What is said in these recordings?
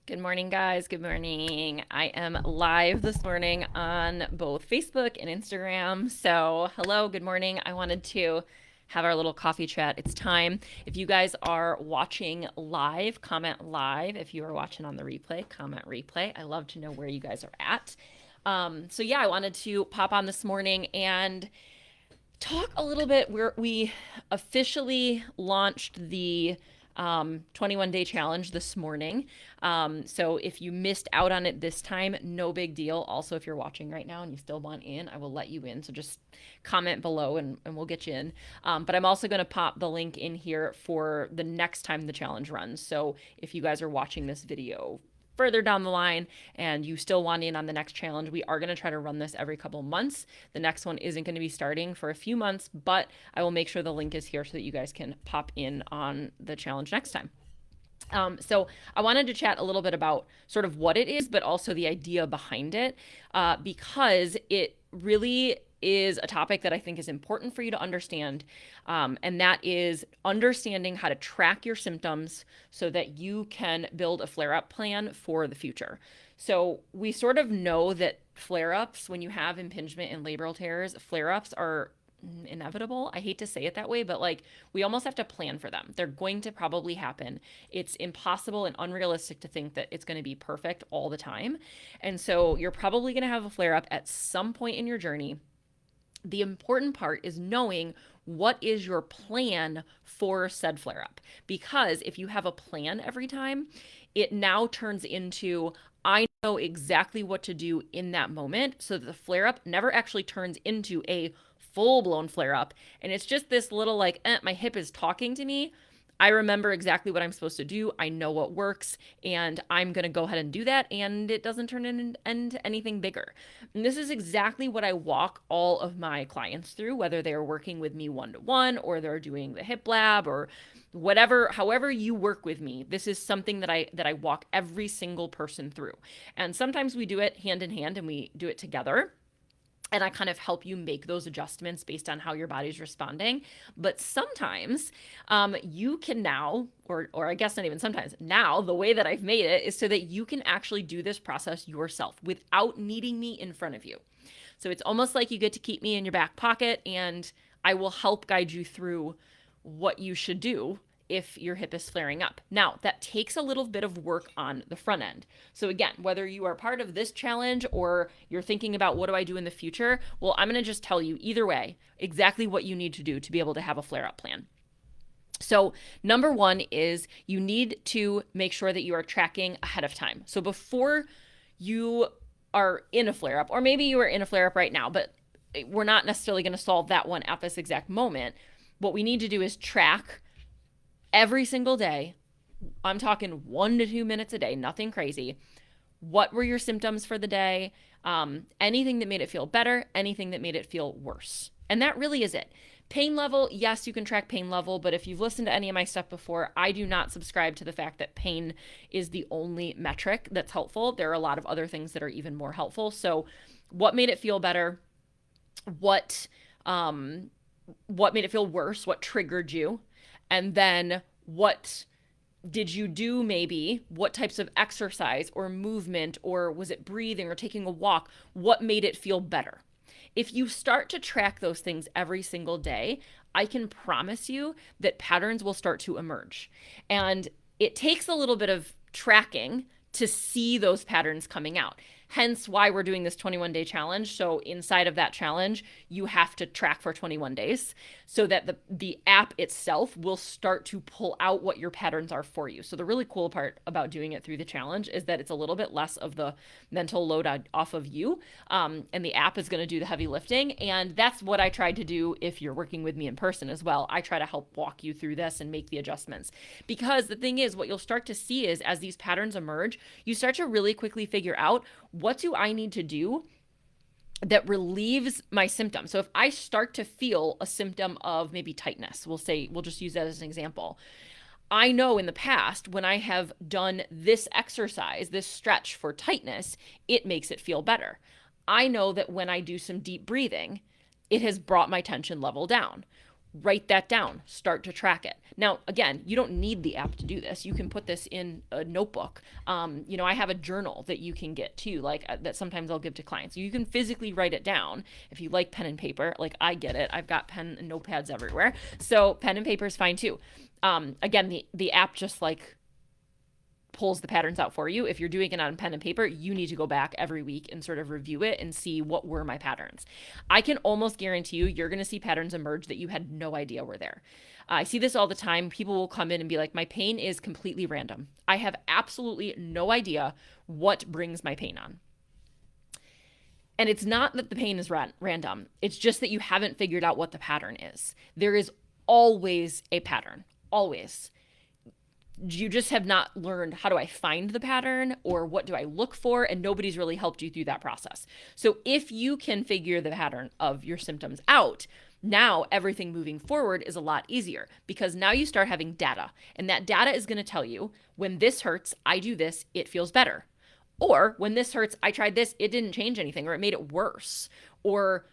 Good morning, guys. Good morning. I am live this morning on both Facebook and Instagram. So, hello, good morning. I wanted to have our little coffee chat. It's time. If you guys are watching live, comment live. If you are watching on the replay, comment replay. I love to know where you guys are at. So, I wanted to pop on this morning and talk a little bit where we officially launched the 21 day challenge this morning. So if you missed out on it this time, no big deal. Also, if you're watching right now and you still want in, I will let you in. So just comment below and we'll get you in. But I'm also going to pop the link in here for the next time the challenge runs. So if you guys are watching this video further down the line and you still want in on the next challenge, we are going to try to run this every couple months. The next one isn't going to be starting for a few months, but I will make sure the link is here so that you guys can pop in on the challenge next time. So I wanted to chat a little bit about sort of what it is, but also the idea behind it, because it really is a topic that I think is important for you to understand. And that is understanding how to track your symptoms so that you can build a flare up plan for the future. So we sort of know that flare ups, when you have impingement and labral tears, flare ups are inevitable. I hate to say it that way, but like we almost have to plan for them. They're going to probably happen. It's impossible and unrealistic to think that it's going to be perfect all the time. And so you're probably going to have a flare up at some point in your journey. The important part is knowing what is your plan for said flare up. Because if you have a plan every time, it now turns into I know exactly what to do in that moment so that the flare up never actually turns into a full blown flare up. And it's just this little like, my hip is talking to me. I remember exactly what I'm supposed to do. I know what works, and I'm going to go ahead and do that. And it doesn't turn into anything bigger. And this is exactly what I walk all of my clients through, whether they are working with me one to one or they're doing the hip lab or whatever, however you work with me. This is something that I walk every single person through. And sometimes we do it hand in hand and we do it together, and I kind of help you make those adjustments based on how your body's responding. But sometimes you can now, or I guess not even sometimes, now the way that I've made it is so that you can actually do this process yourself without needing me in front of you. So it's almost like you get to keep me in your back pocket, and I will help guide you through what you should do if your hip is flaring up. Now, that takes a little bit of work on the front end. So again, whether you are part of this challenge or you're thinking about what do I do in the future, well, I'm going to just tell you either way exactly what you need to do to be able to have a flare up plan. So, number one is you need to make sure that you are tracking ahead of time. So, before you are in a flare up, or maybe you are in a flare up right now, but we're not necessarily going to solve that one at this exact moment. What we need to do is track every single day. I'm talking 1 to 2 minutes a day, nothing crazy. What were your symptoms for the day? Anything that made it feel better, anything that made it feel worse. And that really is it. Pain level, yes, you can track pain level, but if you've listened to any of my stuff before, I do not subscribe to the fact that pain is the only metric that's helpful. There are a lot of other things that are even more helpful. So, what made it feel better? What made it feel worse? What triggered you? And then what did you do, maybe what types of exercise or movement, or was it breathing or taking a walk? What made it feel better? If you start to track those things every single day, I can promise you that patterns will start to emerge. And it takes a little bit of tracking to see those patterns coming out. Hence why we're doing this 21 day challenge. So inside of that challenge, you have to track for 21 days so that the app itself will start to pull out what your patterns are for you. So the really cool part about doing it through the challenge is that it's a little bit less of the mental load off of you. And the app is going to do the heavy lifting. And that's what I tried to do if you're working with me in person as well. I try to help walk you through this and make the adjustments. Because the thing is, what you'll start to see is as these patterns emerge, you start to really quickly figure out what do I need to do that relieves my symptoms. So if I start to feel a symptom of maybe tightness, we'll just use that as an example. I know in the past when I have done this exercise, this stretch for tightness, it makes it feel better. I know that when I do some deep breathing, it has brought my tension level down. write that down, start to track it. Now, again, you don't need the app to do this. You can put this in a notebook. I have a journal that you can get too, like that sometimes I'll give to clients. You can physically write it down if you like pen and paper. Like I get it. I've got pen and notepads everywhere. So pen and paper is fine too. Again, the app just like pulls the patterns out for you. If you're doing it on pen and paper, you need to go back every week and sort of review it and see what were my patterns. I can almost guarantee you're going to see patterns emerge that you had no idea were there. I see this all the time. People will come in and be like, my pain is completely random. I have absolutely no idea what brings my pain on. And it's not that the pain is random. It's just that you haven't figured out what the pattern is. There is always a pattern, always. You just have not learned, how do I find the pattern or what do I look for? And nobody's really helped you through that process. So if you can figure the pattern of your symptoms out, now everything moving forward is a lot easier because now you start having data, and that data is going to tell you when this hurts, I do this, it feels better. Or when this hurts, I tried this, it didn't change anything, or it made it worse. Or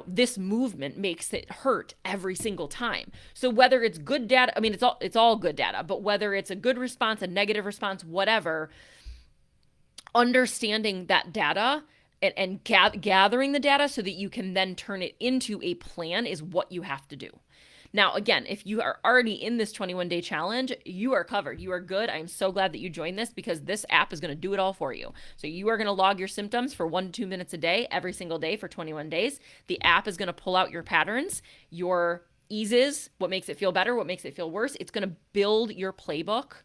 this movement makes it hurt every single time. So whether it's good data, it's all good data, but whether it's a good response, a negative response, whatever, understanding that data and gathering the data so that you can then turn it into a plan is what you have to do. Now, again, if you are already in this 21-day challenge, you are covered. You are good. I'm so glad that you joined this because this app is going to do it all for you. So you are going to log your symptoms for 1 to 2 minutes a day, every single day for 21 days. The app is going to pull out your patterns, your eases, what makes it feel better, what makes it feel worse. It's going to build your playbook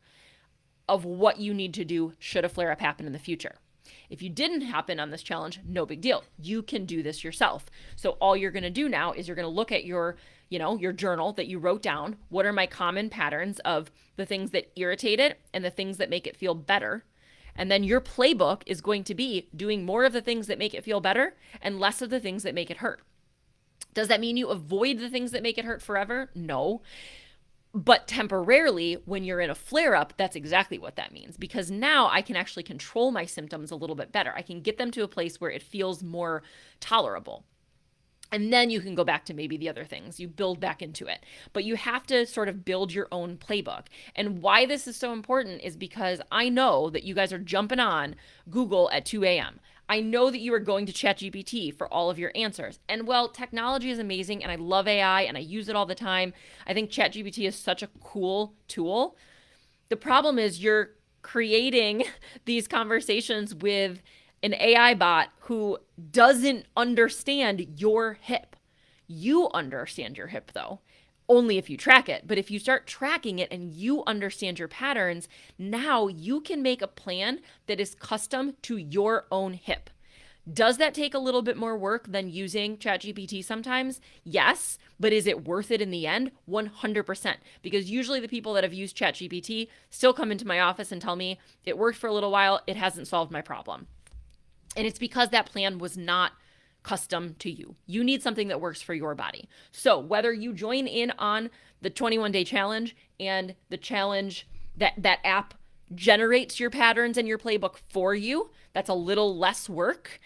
of what you need to do should a flare-up happen in the future. If you didn't happen on this challenge, no big deal. You can do this yourself. So all you're going to do now is you're going to look at your journal that you wrote down. What are my common patterns of the things that irritate it and the things that make it feel better? And then your playbook is going to be doing more of the things that make it feel better and less of the things that make it hurt. Does that mean you avoid the things that make it hurt forever? No. But temporarily, when you're in a flare-up, that's exactly what that means, because now I can actually control my symptoms a little bit better. I can get them to a place where it feels more tolerable. And then you can go back to maybe the other things. You build back into it. But you have to sort of build your own playbook. And why this is so important is because I know that you guys are jumping on Google at 2 a.m. I know that you are going to ChatGPT for all of your answers. And well, technology is amazing and I love AI and I use it all the time. I think ChatGPT is such a cool tool. The problem is you're creating these conversations with an AI bot who doesn't understand your hip. You understand your hip though, only if you track it. But if you start tracking it and you understand your patterns, now you can make a plan that is custom to your own hip. Does that take a little bit more work than using ChatGPT sometimes? Yes, but is it worth it in the end? 100%. Because usually the people that have used ChatGPT still come into my office and tell me it worked for a little while, it hasn't solved my problem. And it's because that plan was not custom to you. You need something that works for your body. So whether you join in on the 21-day challenge and the challenge that app generates your patterns and your playbook for you, that's a little less work.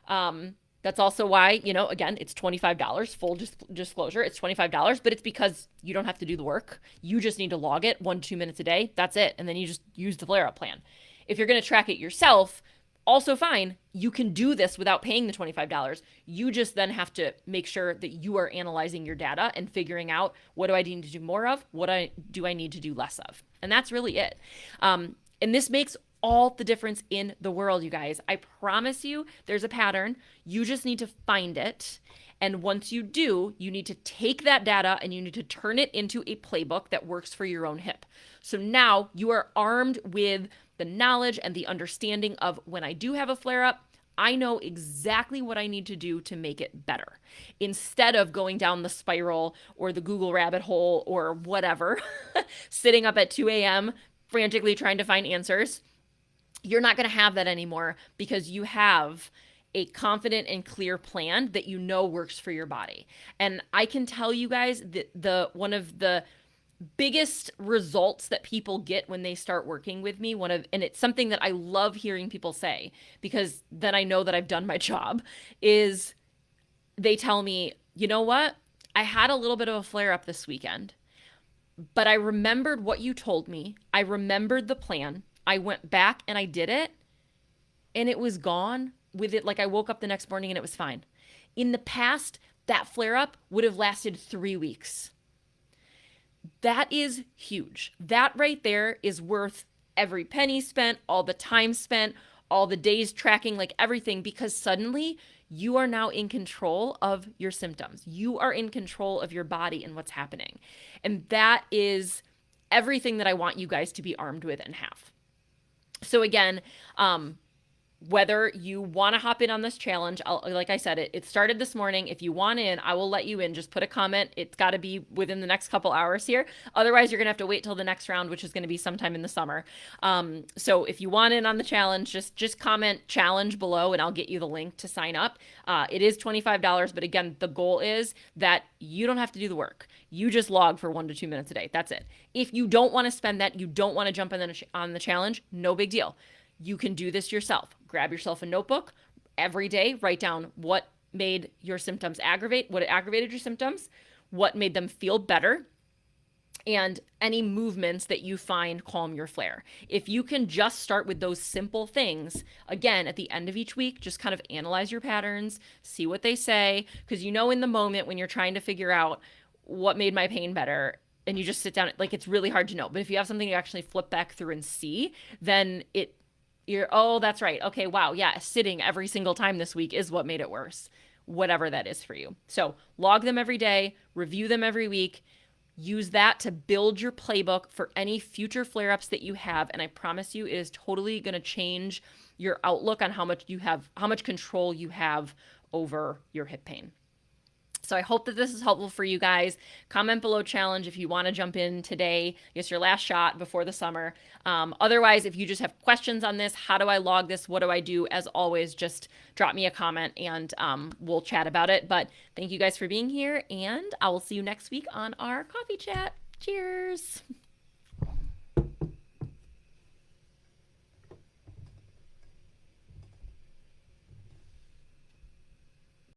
That's also why, again, it's $25, full disclosure, it's $25, but it's because you don't have to do the work. You just need to log it 1 to 2 minutes a day. That's it. And then you just use the flare-up plan. If you're going to track it yourself, also fine, you can do this without paying the $25. You just then have to make sure that you are analyzing your data and figuring out, what do I need to do more of? What do I need to do less of? And that's really it. And this makes all the difference in the world, you guys. I promise you there's a pattern. You just need to find it. And once you do, you need to take that data and you need to turn it into a playbook that works for your own hip. So now you are armed with the knowledge and the understanding of, when I do have a flare-up, I know exactly what I need to do to make it better. Instead of going down the spiral or the Google rabbit hole or whatever, sitting up at 2 a.m. frantically trying to find answers, you're not going to have that anymore because you have a confident and clear plan that you know works for your body. And I can tell you guys that one of the biggest results that people get when they start working with me, and it's something that I love hearing people say, because then I know that I've done my job, is they tell me, you know what? I had a little bit of a flare up this weekend, but I remembered what you told me. I remembered the plan. I went back and I did it, and it was gone with it. Like, I woke up the next morning and it was fine. In the past, that flare up would have lasted 3 weeks. That is huge. That right there is worth every penny spent, all the time spent, all the days tracking, like everything, because suddenly you are now in control of your symptoms. You are in control of your body and what's happening. And that is everything that I want you guys to be armed with and have. So again, whether you want to hop in on this challenge, like I said, it started this morning. If you want in, I will let you in. Just put a comment. It's got to be within the next couple hours here. Otherwise, you're going to have to wait till the next round, which is going to be sometime in the summer. So if you want in on the challenge, just comment challenge below and I'll get you the link to sign up. It is $25, but again, the goal is that you don't have to do the work. You just log for 1 to 2 minutes a day. That's it. If you don't want to spend that, you don't want to jump in on the challenge, no big deal. You can do this yourself. Grab yourself a notebook every day, write down what made your symptoms what aggravated your symptoms, what made them feel better, and any movements that you find calm your flare. If you can just start with those simple things, again, at the end of each week, just kind of analyze your patterns, see what they say, because you know in the moment when you're trying to figure out what made my pain better, and you just sit down, like, it's really hard to know. But if you have something you actually flip back through and see, then oh, that's right. Okay, wow, yeah, sitting every single time this week is what made it worse, whatever that is for you. So log them every day, review them every week, use that to build your playbook for any future flare-ups that you have. And I promise you, it is totally going to change your outlook on how much control you have over your hip pain. So I hope that this is helpful for you guys. Comment below challenge if you want to jump in today. It's your last shot before the summer. Otherwise, if you just have questions on this, how do I log this? What do I do? As always, just drop me a comment and we'll chat about it. But thank you guys for being here, and I will see you next week on our coffee chat. Cheers.